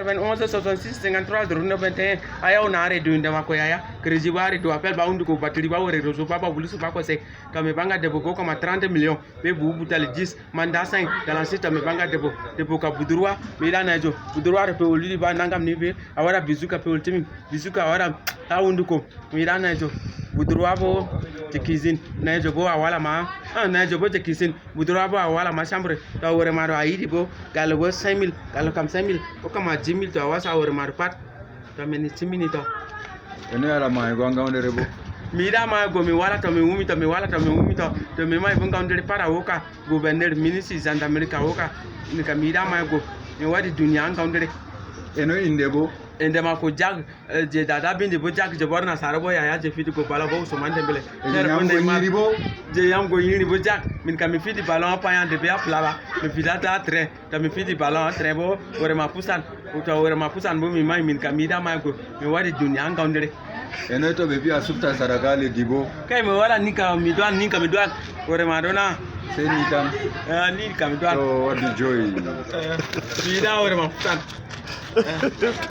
91 66 53 09 aya una are do ndema ko yaya crédit wari do appel ba undu ko batterie ba wore réseau ba bulusu ba ko se to me banga debo ko comme 30 millions be bu butal 10 manda 5 dans la site me banga debo ka budurwa me ila najo budurwa re pe olili ba nangam ni be awara bizuka pe ultimi bizuka awara ta undu ko me ila najo budurwa bo tikizin najo bo awala ma najo bo tikizin budurwa bo awala ma chambre to wore ma do ayidi bo galo bo 5000 galo kam 5000 ko kama 10000 to awasa wore ma pat to meni timini to ene ala ma go ngawde rebo mi da ma go mi wala to mi wumi to mi wala to mi wumi to mi mai bunga ndere para woka gouverneur ministre gendarmerie ka woka ni ka mi da ma go mi wadi dunia ngawde eno indebo ende ma ko jag je dada bindi bo jag je borna sarabo ya je fiti ko bala bo so mande bele je yam go yiri bo jag min ka mi fiti ballon pa yande be aplaba mi fidata tre to mi fiti ballon tre bo wore ma pusan o to wore ma pusan bo mi mai min ka mi da ma go mi wadi dunia ngawde eno to be biya subta sarakale dibo kai mi wala ni ka mi do wore ma dona sai ni kan ni ka mi do to what the joy mi da wore ma pusan